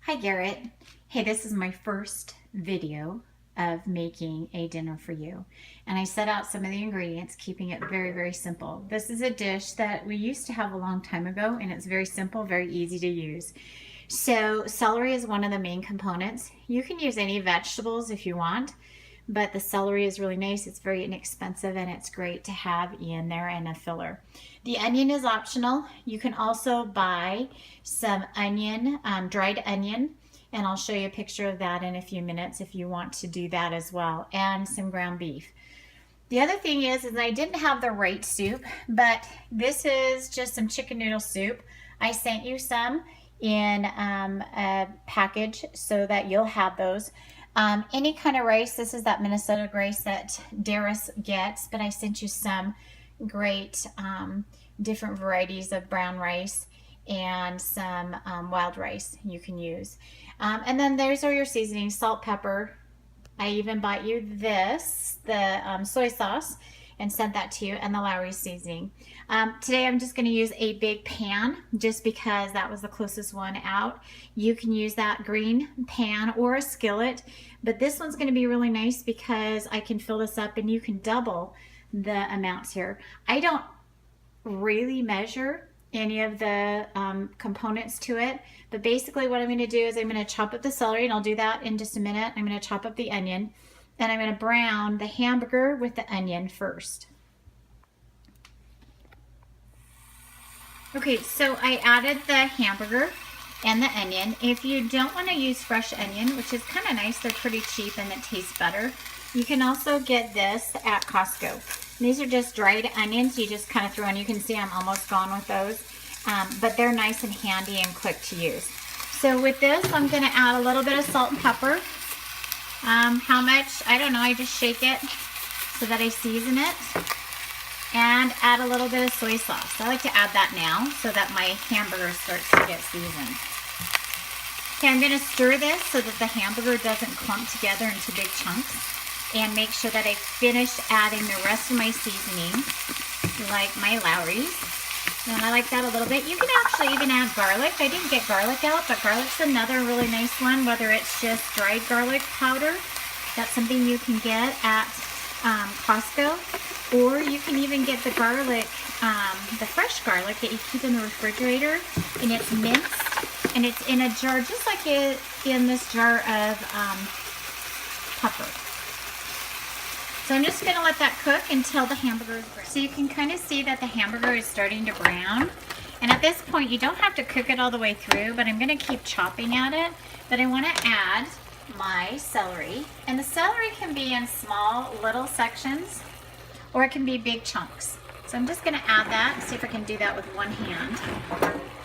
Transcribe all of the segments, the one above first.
Hi Garrett. Hey, this is my first video of making a dinner for you. And I set out some of the ingredients, keeping it very, very simple. This is a dish that we used to have a long time ago, and it's very simple, very easy to use. So celery is one of the main components. You can use any vegetables if you want, but the celery is really nice. It's very inexpensive and it's great to have in there and a filler. The onion is optional. You can also buy some onion, dried onion, and I'll show you a picture of that in a few minutes if you want to do that as well, and some ground beef. The other thing is I didn't have the right soup, but this is just some chicken noodle soup. I sent you some in a package so that you'll have those. Any kind of rice. This is that Minnesota rice that Darius gets, but I sent you some great different varieties of brown rice and some wild rice you can use. And then there's all your seasonings: salt, pepper. I even bought you this, the soy sauce, and sent that to you, and the Lowry seasoning. Today I'm just going to use a big pan just because that was the closest one out. You can use that green pan or a skillet, but this one's going to be really nice because I can fill this up and you can double the amounts here. I don't really measure any of the components to it, but basically what I'm going to do is I'm going to chop up the celery, and I'll do that in just a minute. I'm going to chop up the onion, and I'm going to brown the hamburger with the onion first. Okay, so I added the hamburger and the onion. If you don't want to use fresh onion, which is kind of nice, they're pretty cheap and it tastes better, you can also get this at Costco. These are just dried onions. You just kind of throw in. You can see I'm almost gone with those, but they're nice and handy and quick to use. So with this, I'm going to add a little bit of salt and pepper. How much? I don't know. I just shake it so that I season it. And add a little bit of soy sauce. I like to add that now so that my hamburger starts to get seasoned. Okay, I'm going to stir this so that the hamburger doesn't clump together into big chunks. And make sure that I finish adding the rest of my seasoning, like my Lowry's. And I like that a little bit. You can actually even add garlic. I didn't get garlic out, but garlic's another really nice one, whether it's just dried garlic powder. That's something you can get at Costco. Or you can even get the garlic, the fresh garlic that you keep in the refrigerator, and it's minced, and it's in a jar, just like in this jar of pepper. So I'm just going to let that cook until the hamburger is brown. So you can kind of see that the hamburger is starting to brown. And at this point, you don't have to cook it all the way through, but I'm going to keep chopping at it. But I want to add my celery. And the celery can be in small, little sections, or it can be big chunks. So I'm just going to add that and see if I can do that with one hand.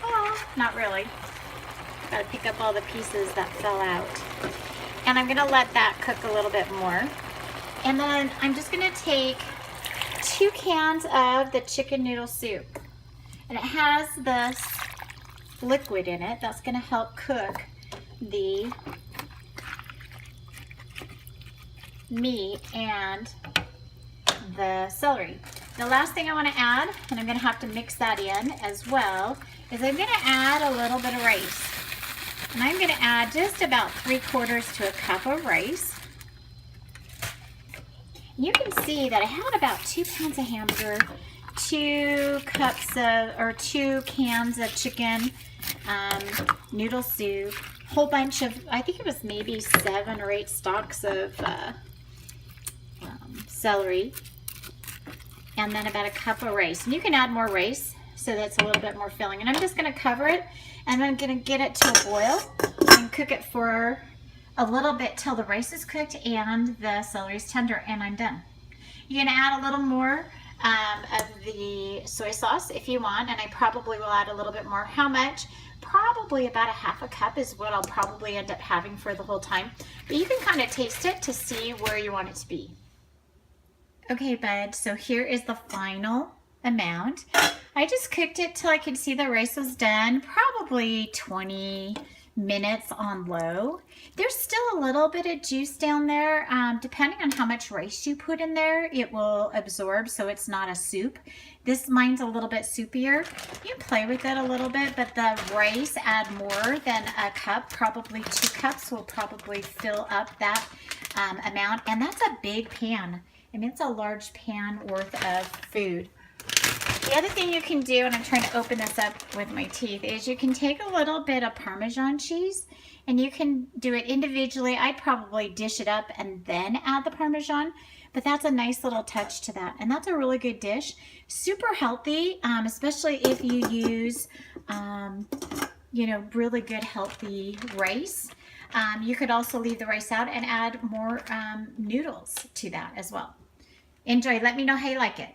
Oh, not really. Got to pick up all the pieces that fell out. And I'm going to let that cook a little bit more. And then I'm just going to take 2 cans of the chicken noodle soup. And it has this liquid in it that's going to help cook the meat and the celery. The last thing I want to add, and I'm going to have to mix that in as well, is I'm going to add a little bit of rice. And I'm going to add just about 3/4 to a cup of rice. You can see that I had about 2 pounds of hamburger, 2 cans of chicken, noodle soup, whole bunch of, I think it was maybe 7 or 8 stalks of celery, and then about a cup of rice. And you can add more rice so that's a little bit more filling. And I'm just going to cover it, and I'm going to get it to a boil and cook it for a little bit till the rice is cooked and the celery is tender, and I'm done. You're going to add a little more of the soy sauce if you want, and I probably will add a little bit more. How much? Probably about a half a cup is what I'll probably end up having for the whole time. But you can kind of taste it to see where you want it to be. Okay, bud, so here is the final amount. I just cooked it till I could see the rice was done, probably 20 minutes on low. There's still a little bit of juice down there. Depending on how much rice you put in there, it will absorb, so it's not a soup. This mine's a little bit soupier. You can play with it a little bit, but the rice, add more than a cup, probably 2 cups will probably fill up that amount. And that's a big pan. I mean, it's a large pan worth of food. The other thing you can do, and I'm trying to open this up with my teeth, is you can take a little bit of Parmesan cheese and you can do it individually. I'd probably dish it up and then add the Parmesan, but that's a nice little touch to that. And that's a really good dish. Super healthy, especially if you use, you know, really good healthy rice. You could also leave the rice out and add more noodles to that as well. Enjoy. Let me know how you like it.